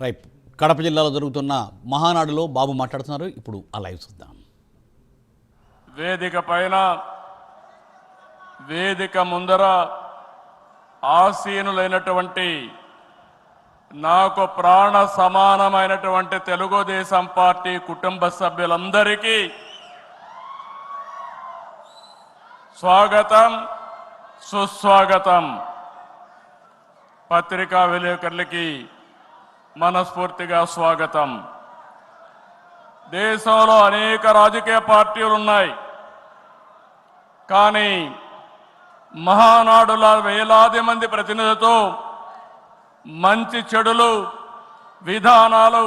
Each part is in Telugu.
రైట్. కడప జిల్లాలో జరుగుతున్న మహానాడులో బాబు మాట్లాడుతున్నారు. ఇప్పుడు ఆ లైవ్ చూద్దాం. వేదిక పైన వేదిక ముందర ఆసీనులైనటువంటి నాకు ప్రాణ సమానమైనటువంటి తెలుగుదేశం పార్టీ కుటుంబ సభ్యులందరికీ స్వాగతం, సుస్వాగతం. పత్రికా విలేకరులకి మనస్ఫూర్తిగా స్వాగతం. దేశంలో అనేక రాజకీయ పార్టీలు ఉన్నాయి, కానీ మహానాడుల వేలాది మంది ప్రతినిధులతో మంచి చెడులు, విధానాలు,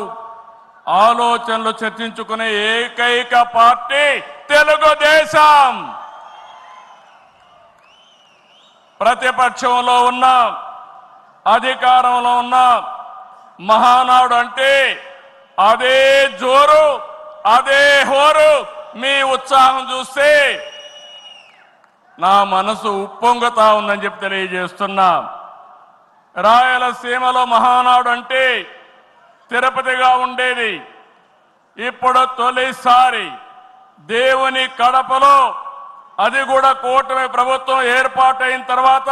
ఆలోచనలు చర్చించుకునే ఏకైక పార్టీ తెలుగుదేశం. ప్రతిపక్షంలో ఉన్న, అధికారంలో ఉన్న మహానాడు అంటే అదే జోరు, అదే హోరు. మీ ఉత్సాహం చూస్తే నా మనసు ఉప్పొంగుతా ఉందని చెప్పి తెలియజేస్తున్నా. రాయలసీమలో మహానాడు అంటే తిరుపతిగా ఉండేది. ఇప్పుడు తొలిసారి దేవుని కడపలో, అది కూడా కూటమి ప్రభుత్వం ఏర్పాటైన తర్వాత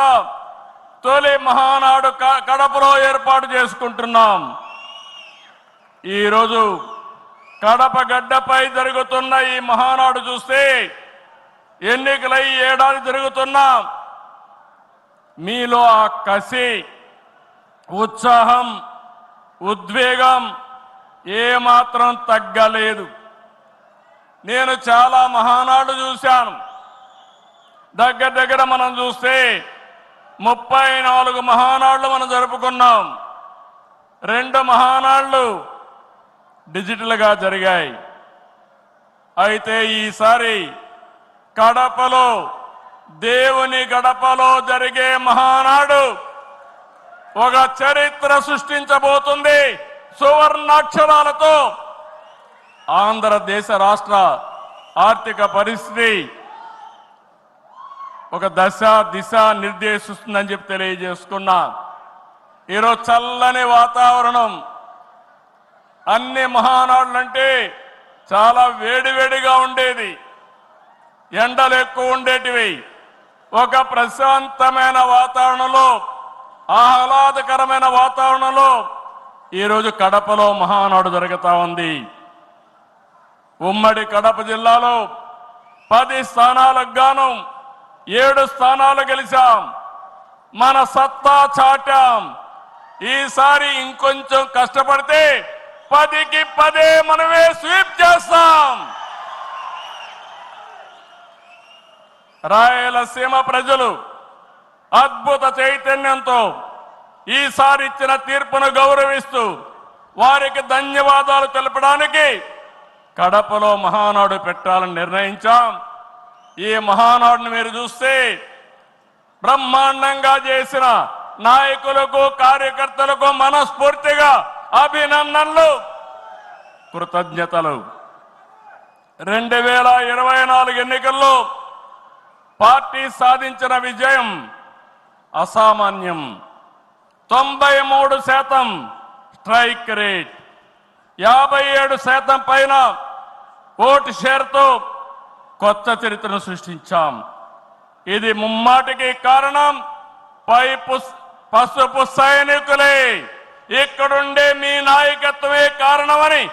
తొలి మహానాడు కడపలో ఏర్పాటు చేసుకుంటున్నాం. ఈరోజు కడప గడ్డపై జరుగుతున్న ఈ మహానాడు చూస్తే ఎన్నికలై ఏడాది జరుగుతున్నా మీలో ఆ కసి, ఉత్సాహం, ఉద్వేగం ఏమాత్రం తగ్గలేదు. నేను చాలా మహానాడు చూశాను. దగ్గర మనం చూస్తే 34 మహానాడులు మనం జరుపుకున్నాం. 2 మహానాడులు డిజిటల్గా జరిగాయి. అయితే ఈసారి కడపలో, దేవుని గడపలో జరిగే మహానాడు ఒక చరిత్ర సృష్టించబోతుంది. సువర్ణాక్షరాలతో ఆంధ్రదేశ రాష్ట్ర ఆర్థిక పరిస్థితి ఒక దిశ నిర్దేశిస్తుందని చెప్పి తెలియజేసుకున్నా. ఈరోజు చల్లని వాతావరణం. అన్ని మహానాడులంటే చాలా వేడివేడిగా ఉండేది, ఎండలు ఎక్కువ ఉండేటివి. ఒక ప్రశాంతమైన వాతావరణంలో, ఆహ్లాదకరమైన వాతావరణంలో ఈరోజు కడపలో మహానాడు జరుగుతూ ఉంది. ఉమ్మడి కడప జిల్లాలో 10 స్థానాలకు గాను 7 స్థానాలు గెలిచాం. మన సత్తా చాటాం. ఈసారి ఇంకొంచెం కష్టపడితే 10కి 10 మనమే స్వీప్ చేస్తాం. రాయలసీమ ప్రజలు అద్భుత చైతన్యంతో ఈసారి ఇచ్చిన తీర్పును గౌరవిస్తూ వారికి ధన్యవాదాలు తెలపడానికి కడపలో మహానాడు పెట్టాలని నిర్ణయించాం. ఈ మహానాడుని మీరు చూస్తే బ్రహ్మాండంగా చేసిన నాయకులకు, కార్యకర్తలకు మనస్ఫూర్తిగా అభినందనలు, కృతజ్ఞతలు. 2024 ఎన్నికల్లో పార్టీ సాధించిన విజయం అసామాన్యం. 93% స్ట్రైక్ రేట్, 57% పైన ఓటు షేర్తో కొత్త చరిత్రను సృష్టించాం. ఇది ముమ్మాటికి కారణం పసుపు సైనికులే, ఇక్కడుండే మీ నాయకత్వమే కారణమని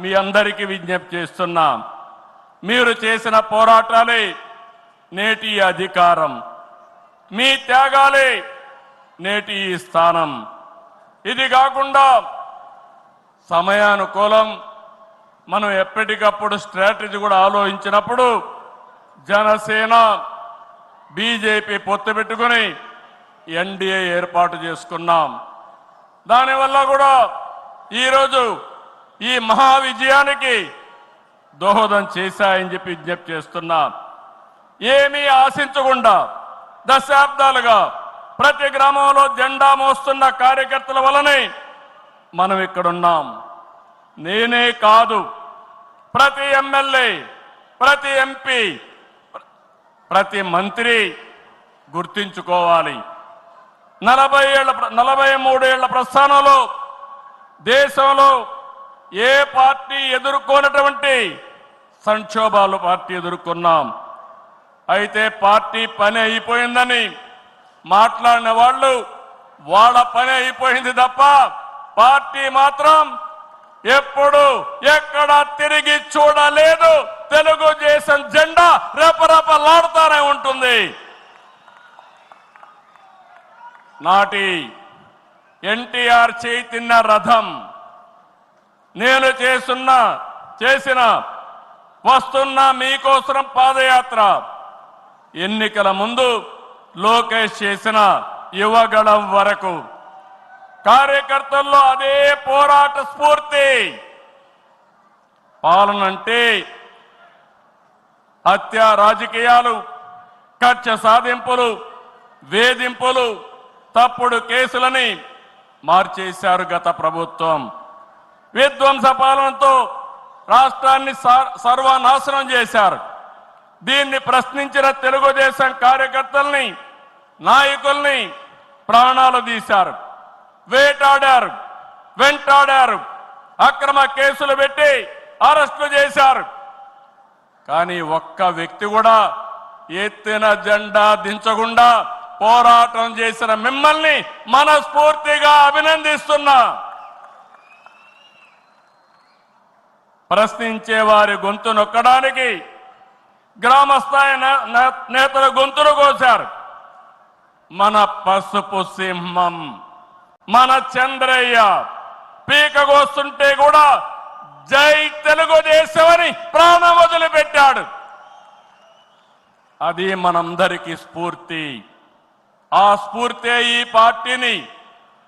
మీ అందరికీ విజ్ఞప్తి చేస్తున్నాం. మీరు చేసిన పోరాటాలే నేటి అధికారం, మీ త్యాగాలే నేటి ఈ స్థానం. ఇది కాకుండా సమయానుకూలం మనం ఎప్పటికప్పుడు స్ట్రాటజీ కూడా ఆలోచించినప్పుడు జనసేన, బీజేపీ పొత్తు పెట్టుకుని ఎన్డీఏ ఏర్పాటు చేసుకున్నాం. దానివల్ల కూడా ఈరోజు ఈ మహా విజయానికి దోహదం చేశాయని చెప్పి విజ్ఞప్తి చేస్తున్నాం. ఏమీ ఆశించకుండా దశాబ్దాలుగా ప్రతి గ్రామంలో జెండా మోస్తున్న కార్యకర్తల వల్లనే మనం ఇక్కడున్నాం. నేనే కాదు, ప్రతి ఎమ్మెల్యే, ప్రతి ఎంపీ, ప్రతి మంత్రి గుర్తించుకోవాలి. 43 ఏళ్ల ప్రస్థానంలో దేశంలో ఏ పార్టీ ఎదుర్కొన్నటువంటి సంక్షోభాలు పార్టీ ఎదుర్కొన్నాం. అయితే పార్టీ పని అయిపోయిందని మాట్లాడిన వాళ్ళు వాళ్ళ పని అయిపోయింది తప్ప పార్టీ మాత్రం ఎప్పుడు ఎక్కడ తిరిగి చూడలేదు. తెలుగుదేశం జెండా రెపరెపలాడుతూనే ఉంటుంది. నాటి ఎన్టీఆర్ చైతన్య రథం నేను చేసిన వస్తున్న మీకోసం పాదయాత్ర, ఎన్నికల ముందు లోకేష్ చేసిన యువగళం వరకు కార్యకర్తల్లో అదే పోరాట స్ఫూర్తి. పాలనంటే హత్య రాజకీయాలు, కక్ష సాధింపులు, వేధింపులు, తప్పుడు కేసులని మార్చేశారు గత ప్రభుత్వం. విధ్వంస పాలనతో రాష్ట్రాన్ని సర్వనాశనం చేశారు. దీన్ని ప్రశ్నించిన తెలుగుదేశం కార్యకర్తల్ని, నాయకుల్ని ప్రాణాలు తీశారు, వేటాడారు, వెంటాడారు, అక్రమ కేసులు పెట్టి అరెస్టులు చేశారు. కానీ ఒక్క వ్యక్తి కూడా ఎత్తిన జెండా దించకుండా పోరాటం చేసిన మిమ్మల్ని మనస్ఫూర్తిగా అభినందిస్తున్నా. ప్రశ్నించే వారి గొంతు నొక్కడానికి గ్రామస్థాయి నేతల గొంతులు కోశారు. మన పసుపు సింహం, మన చంద్రయ్య పీకగోస్తుంటే కూడా జై తెలుగుదేశం అని ప్రాణం వదిలిపెట్టాడు. అది మనందరికీ స్ఫూర్తి. ఆ స్ఫూర్తే ఈ పార్టీని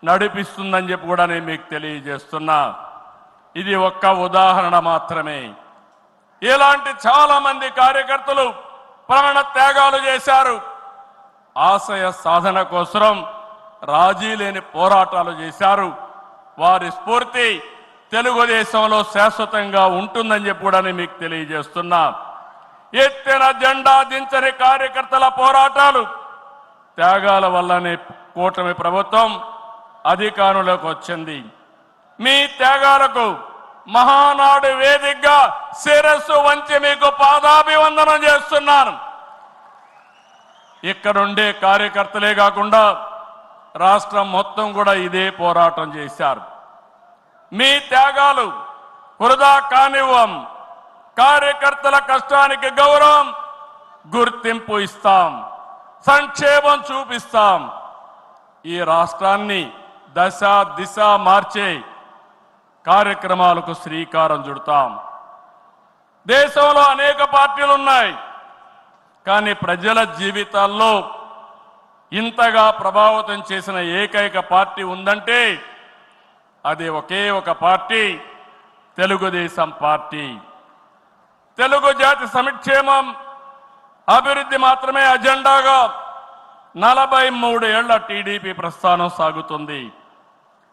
నడిపిస్తుందని చెప్పి కూడా నేను మీకు తెలియజేస్తున్నా. ఇది ఒక్క ఉదాహరణ మాత్రమే. ఇలాంటి చాలా మంది కార్యకర్తలు ప్రాణ త్యాగాలు చేశారు. ఆశయ సాధన కోసం రాజీ లేని పోరాటాలు చేశారు. వారి స్ఫూర్తి తెలుగుదేశంలో శాశ్వతంగా ఉంటుందని చెప్పి కూడా నేను మీకు తెలియజేస్తున్నా. ఎత్తిన జెండా దించని కార్యకర్తల పోరాటాలు, త్యాగాల వల్లనే కూటమి ప్రభుత్వం అధికారంలోకి వచ్చింది. మీ త్యాగాలకు మహానాడు వేదికగా శిరస్సు వంచి మీకు పాదాభివందనం చేస్తున్నాను. ఇక్కడుండే కార్యకర్తలే కాకుండా రాష్ట్రం మొత్తం కూడా ఇదే పోరాటం చేశారు. మీ త్యాగాలు వృధా కానివ్వం. కార్యకర్తల కష్టానికి గౌరవం, గుర్తింపు ఇస్తాం, సంక్షేమం చూపిస్తాం. ఈ రాష్ట్రాన్ని దశ దిశ మార్చే కార్యక్రమాలకు శ్రీకారం చుడతాం. దేశంలో అనేక పార్టీలు ఉన్నాయి, కానీ ప్రజల జీవితాల్లో ఇంతగా ప్రభావితం చేసిన ఏకైక పార్టీ ఉందంటే అది ఒకే ఒక పార్టీ, తెలుగుదేశం పార్టీ. తెలుగు జాతి సంక్షేమం, అభివృద్ధి మాత్రమే అజెండాగా 43 ఏళ్ల టీడీపీ ప్రస్థానం సాగుతుంది.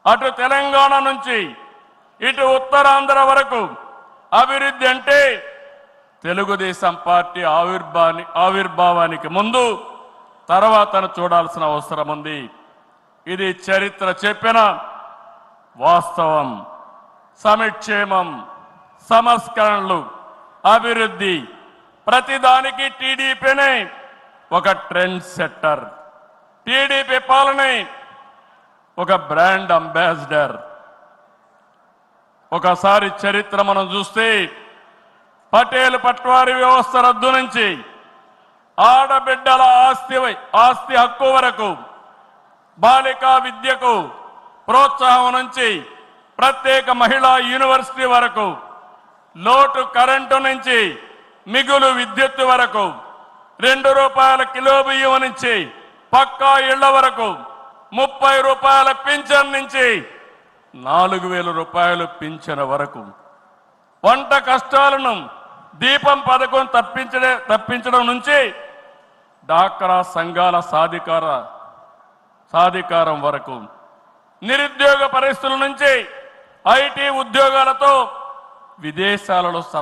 అటు తెలంగాణ నుంచి ఇటు ఉత్తరాంధ్ర వరకు అభివృద్ధి అంటే తెలుగుదేశం పార్టీ ఆవిర్భావానికి ముందు తర్వాతను చూడాల్సిన అవసరం ఉంది. ఇది చరిత్ర చెప్పిన వాస్తవం. సంక్షేమం, సంస్కరణలు, అభివృద్ధి, ప్రతిదానికి టీడీపీనే ఒక ట్రెండ్ సెట్టర్. టీడీపీ పాలనే ఒక బ్రాండ్ అంబాసిడర్. ఒకసారి చరిత్ర మనం చూస్తే పటేల్ పట్వారీ వ్యవస్థ రద్దు నుంచి ఆడబిడ్డల ఆస్తి హక్కు వరకు, బాలికా విద్యకు ప్రోత్సాహం నుంచి ప్రత్యేక మహిళా యూనివర్సిటీ వరకు, లోటు కరెంటు నుంచి మిగులు విద్యుత్ వరకు, ₹2 కిలో బియ్యం నుంచి పక్కా ఇళ్ల వరకు, ₹30 పింఛన్ నుంచి ₹4,000 పింఛన్ వరకు, వంట కష్టాలను దీపం పథకం తప్పించడం నుంచి డాక్రా సంఘాల సాధికారం వరకు, నిరుద్యోగ పరిస్థితుల నుంచి ఐటీ ఉద్యోగాలతో విదేశాలలో సత్తా